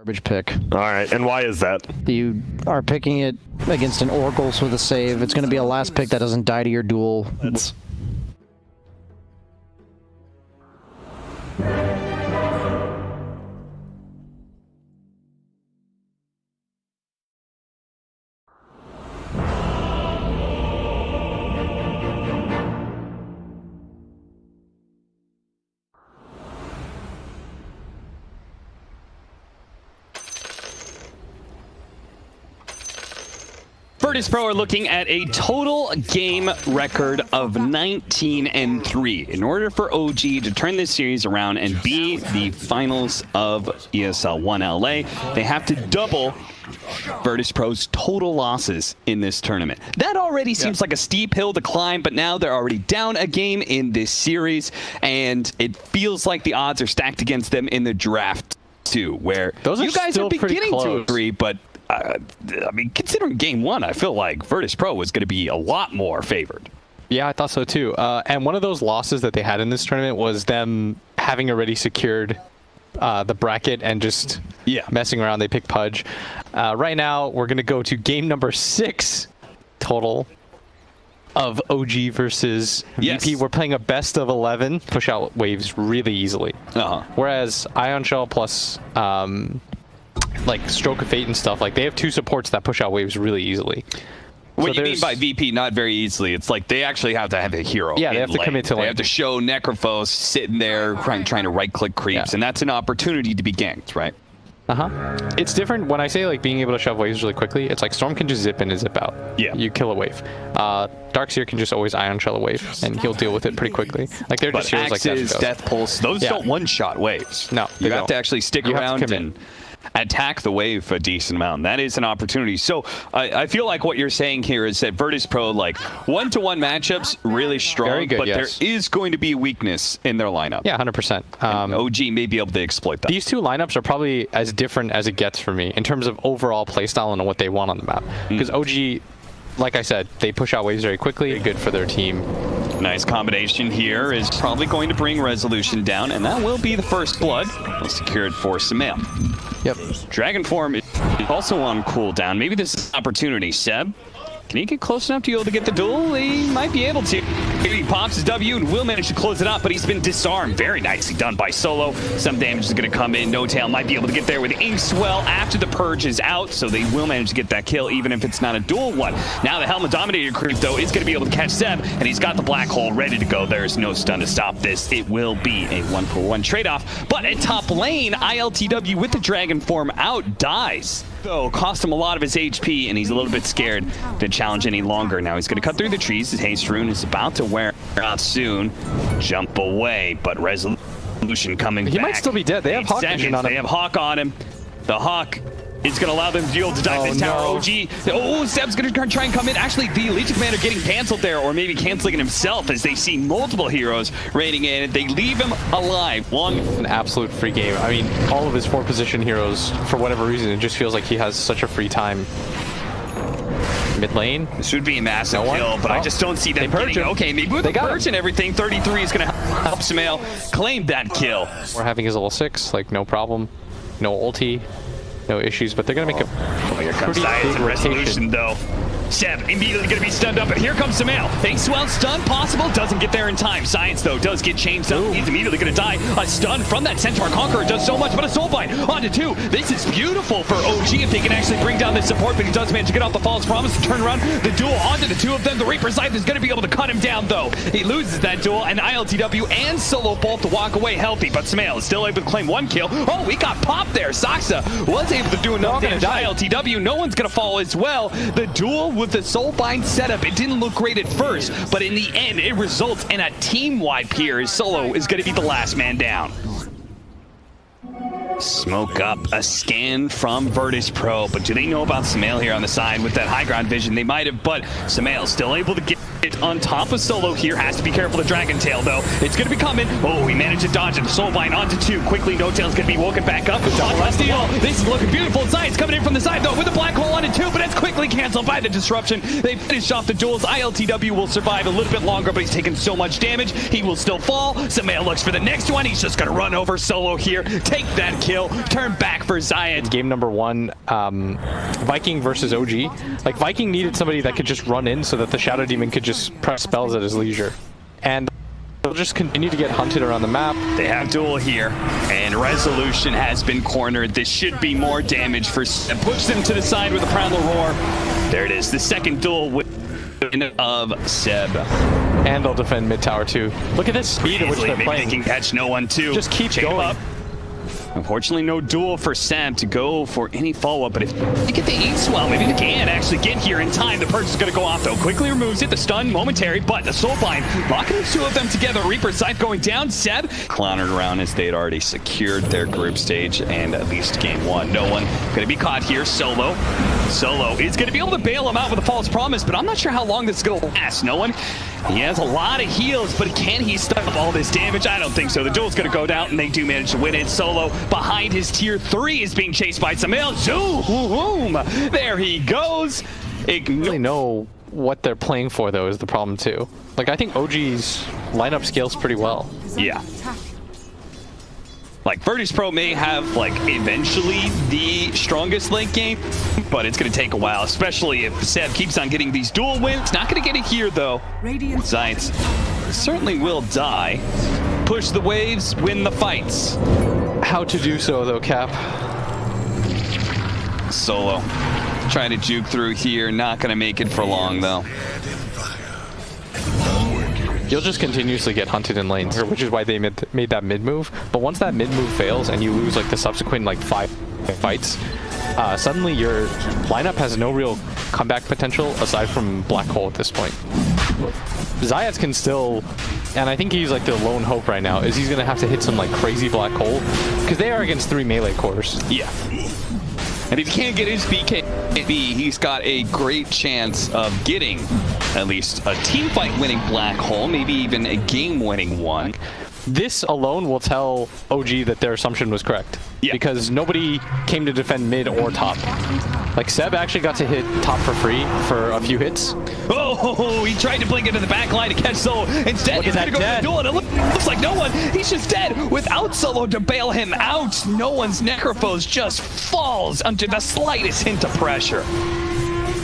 Garbage pick. All right, and why is that? You are picking it against an Oracles with a save. It's going to be a last pick that doesn't die to your duel. That's... Virtus.pro are looking at a total game record of 19-3. In order for OG to turn this series around and be the finals of ESL 1 LA, they have to double Virtus.pro's total losses in this tournament. That already seems like a steep hill to climb, but now they're already down a game in this series, and it feels like the odds are stacked against them in the draft too, where you guys are beginning to agree, but I mean, considering game one, I feel like Virtus.pro was going to be a lot more favored. Yeah, I thought so too. And one of those losses that they had in this tournament was them having already secured the bracket and just messing around. They picked Pudge. Right now, we're going to go to game number 6 total of OG versus VP. We're playing a best of 11. Push out waves really easily. Whereas Ion Shell plus like Stroke of Fate and stuff, like they have 2 supports that push out waves really easily. What do you mean by VP not very easily? It's like they actually have to have a hero. Yeah, they have to commit to They have to show Necrophos sitting there trying to right-click creeps, and that's an opportunity to be ganked, right? It's different when I say like being able to shove waves really quickly. It's like Storm can just zip in and zip out. Yeah. You kill a wave. Darkseer can just always Ion Shell a wave, and he'll deal with it pretty quickly. Like they're just heroes like that. Axes, Death Pulse, those don't one-shot waves. No, you have to actually stick around and attack the wave a decent amount. That is an opportunity. So I feel like what you're saying here is that Virtus.pro, like one-to-one matchups, really strong, very good, but there is going to be weakness in their lineup. Yeah, 100%. OG may be able to exploit that. These 2 lineups are probably as different as it gets for me in terms of overall playstyle and what they want on the map. Because OG, like I said, they push out waves very quickly. Good for their team. Nice combination here is probably going to bring Resolution down, and that will be the first blood. Secured for Samael. Yep. Dragon Form is also on cooldown. Maybe this is an opportunity. Seb, can he get close enough to be able to get the duel? He might be able to. He pops his W and will manage to close it up, but he's been disarmed. Very nicely done by Solo. Some damage is going to come in. No Tail might be able to get there with Inkswell after the Purge is out, so they will manage to get that kill, even if it's not a dual one. Now the Helmet Dominator creep, though, is going to be able to catch Seb, and he's got the Black Hole ready to go. There's no stun to stop this. It will be a 1-for-1 trade-off, but at top lane, ILTW with the Dragon Form out dies. Though cost him a lot of his HP, and he's a little bit scared to challenge any longer. Now he's going to cut through the trees. His Haste Rune is about to wear out soon. Jump away, but Resolution coming back. He might still be dead. They have Hawk Vision on him. They have Hawk on him. The Hawk is going to allow them to deal to dive this tower. OG. Oh, Seb's going to try and come in. Actually, the Legion Commander getting canceled there, or maybe canceling it himself as they see multiple heroes raining in. They leave him alive. An absolute free game. I mean, all of his 4-position heroes, for whatever reason, it just feels like he has such a free time. Mid lane. This should be a massive kill, but I just don't see them getting it. Okay, maybe with the Purge and everything, 33 is going to help Samael claim that kill. We're having his level 6, like no problem. No ulti. No issues, but they're going to make a here comes pretty big Resolution, though. Seb immediately going to be stunned up, but here comes Samael. Inkswell stun possible, doesn't get there in time. Science, though, does get changed up. He's immediately going to die. A stun from that Centaur Conqueror does so much, but a Soulbind onto 2. This is beautiful for OG if they can actually bring down this support, but he does manage to get off the False Promise to turn around the duel onto the 2 of them. The Reaper's Life is going to be able to cut him down, though. He loses that duel, and ILTW and Solo both to walk away healthy, but Samael is still able to claim 1 kill. Oh, we got popped there. Saxa was able to do enough damage to ILTW. No one's going to fall as well. The duel with the Soulbind setup, it didn't look great at first, but in the end, it results in a team wipe here as Solo is going to be the last man down. Smoke up a scan from Virtus.pro, but do they know about Samael here on the side with that high ground vision? They might have, but Samael still able to get on top of Solo here. Has to be careful of the Dragon Tail, though. It's going to be coming. Oh, he managed to dodge it. The Soulbind onto 2. Quickly, No Tail's going to be woken back up. Steal. This is looking beautiful. Zayat's coming in from the side, though, with a black hole onto 2, but it's quickly canceled by the disruption. They finish off the duels. ILTW will survive a little bit longer, but he's taken so much damage. He will still fall. Sumail looks for the next one. He's just going to run over Solo here. Take that kill. Turn back for Zayat. Game number 1, Viking versus OG. Like, Viking needed somebody that could just run in so that the Shadow Demon could just press spells at his leisure. And they'll just continue to get hunted around the map. They have duel here, and Resolution has been cornered. This should be more damage for Seb. Push them to the side with a Primal Roar. There it is, the second duel of Seb. And they'll defend mid tower too. Look at this speed at which they're playing. They can catch no one too. Just keep going. Up. Unfortunately, no duel for Seb to go for any follow-up, but if they get the East well, maybe they can actually get here in time. The purge is going to go off, though. Quickly removes it. The stun, momentary, but the Soulbind locking the 2 of them together. Reaper Scythe going down. Seb clowned around as they had already secured their group stage and at least game 1. No one going to be caught here. Solo is going to be able to bail him out with a false promise, but I'm not sure how long this is going to last. No one. He has a lot of heals, but can he stop all this damage? I don't think so. The duel's going to go down, and they do manage to win it. Solo behind his tier 3 is being chased by Sumail. Zoom! There he goes. I don't really know what they're playing for, though, is the problem, too. Like, I think OG's lineup scales pretty well. Yeah. Like, Virtus Pro may have, like, eventually the strongest late game, but it's going to take a while, especially if Seb keeps on getting these dual wins. Not going to get it here, though. Zayat certainly will die. Push the waves, win the fights. How to do so, though, Cap? Solo trying to juke through here. Not going to make it for long, though. You'll just continuously get hunted in lanes, which is why they made that mid move. But once that mid move fails and you lose like the subsequent like 5 fights, suddenly your lineup has no real comeback potential aside from Black Hole at this point. Zayat can still, and I think he's like the lone hope right now, is he's going to have to hit some like crazy Black Hole because they are against 3 melee cores. Yeah. And if he can't get his BKB, he's got a great chance of getting at least a team fight winning Black Hole, maybe even a game winning one. This alone will tell OG that their assumption was correct. Yeah. Because nobody came to defend mid or top. Like, Seb actually got to hit top for free for a few hits. Oh, he tried to blink into the back line to catch Solo. Instead, he's going to go for the duel, and it looks like no one. He's just dead without Solo to bail him out. No one's Necrophos just falls under the slightest hint of pressure.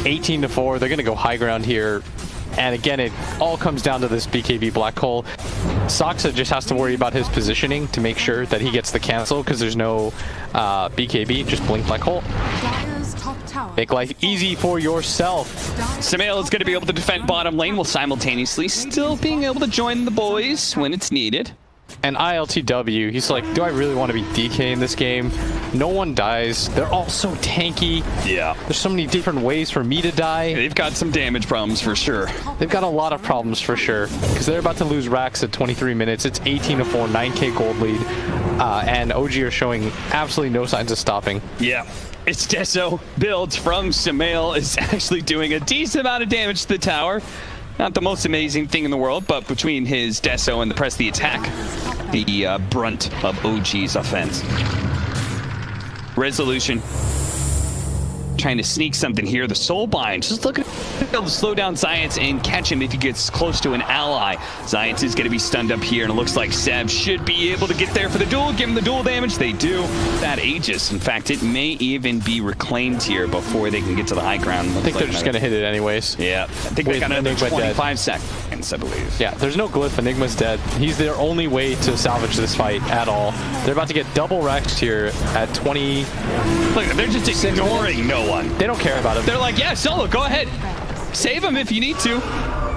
18-4, they're going to go high ground here. And again, it all comes down to this BKB Black Hole. Soxa just has to worry about his positioning to make sure that he gets the cancel because there's no BKB, just blink Black Hole. Make life easy for yourself. Sumail is going to be able to defend bottom lane while simultaneously still being able to join the boys when it's needed. And ILTW, he's like, do I really want to be DK in this game? No one dies. They're all so tanky. Yeah. There's so many different ways for me to die. They've got some damage problems for sure. They've got a lot of problems for sure. Because they're about to lose Rax at 23 minutes. It's 18-4, 9k gold lead. And OG are showing absolutely no signs of stopping. Yeah. It's Deso builds from Sumail is actually doing a decent amount of damage to the tower. Not the most amazing thing in the world, but between his Deso and the press the attack, the brunt of OG's offense. Resolution. Trying to sneak something here. The Soulbind just looking to be able to slow down Zayat and catch him if he gets close to an ally. Zayat is going to be stunned up here, and it looks like Seb should be able to get there for the duel, give him the duel damage. They do. That Aegis. In fact, it may even be reclaimed here before they can get to the high ground. I think they're just going to hit it anyways. Yeah. I think they got another 25 seconds, I believe. Yeah, there's no glyph. Enigma's dead. He's their only way to salvage this fight at all. They're about to get double Rexed here at 20. Look, they're just ignoring no one. They don't care about him. They're like, yeah, Solo, go ahead. Save him if you need to.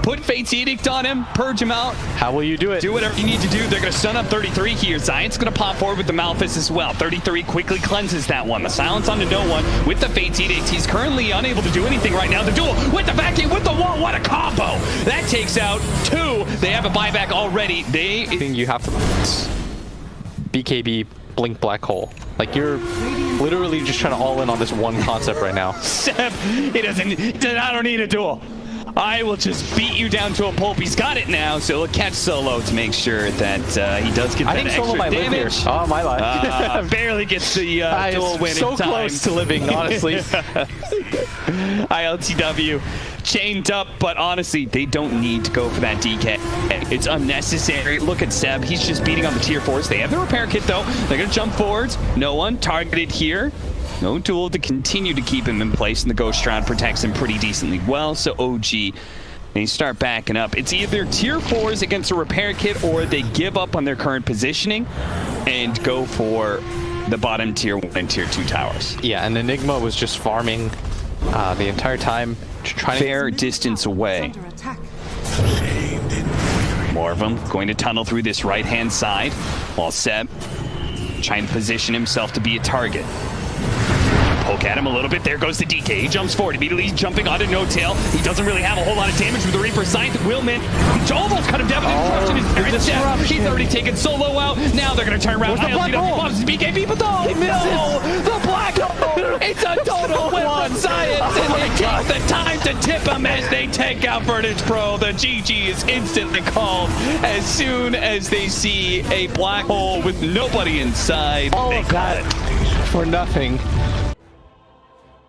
Put Fate's Edict on him. Purge him out. How will you do it? Do whatever you need to do. They're going to stun up 33 here. Zayat's going to pop forward with the Malphus as well. 33 quickly cleanses that one. The silence onto no one with the Fate's Edict. He's currently unable to do anything right now. The duel with the backing with the wall. What a combo. That takes out 2. They have a buyback already. I think you have to BKB blink Black Hole. Like, you're literally just trying to all in on this one concept right now. Seb, I don't need a duel. I will just beat you down to a pulp. He's got it now, so he'll catch Solo to make sure that he does get that I think Solo extra might live here. damage. Oh, my life. Barely gets the dual win so in time. close to living, honestly. ILTW chained up, but honestly, they don't need to go for that DK. It's unnecessary. Look at Seb. He's just beating on the tier 4s. They have the repair kit, though. They're going to jump forwards. No one targeted here. No duel to continue to keep him in place, and the Ghost Shroud protects him pretty decently well. So OG, they start backing up. It's either tier 4s against a repair kit, or they give up on their current positioning and go for the bottom tier 1 and tier 2 towers. Yeah, and Enigma was just farming the entire time, trying fair distance away. More of them going to tunnel through this right-hand side, while Seb trying to position himself to be a target. Poke at him a little bit. There goes the DK. He jumps forward, immediately jumping onto No Tail. He doesn't really have a whole lot of damage with the Reaper Scythe. Willman almost cut him down with the disruption. He's already taken Solo out. Now they're going to turn around. ILTW bombs BKB, but no, the black hole. It's a total weapon science, and they take the time to tip him as they take out Vertage Pro. The GG is instantly called as soon as they see a black hole with nobody inside. all of that for nothing.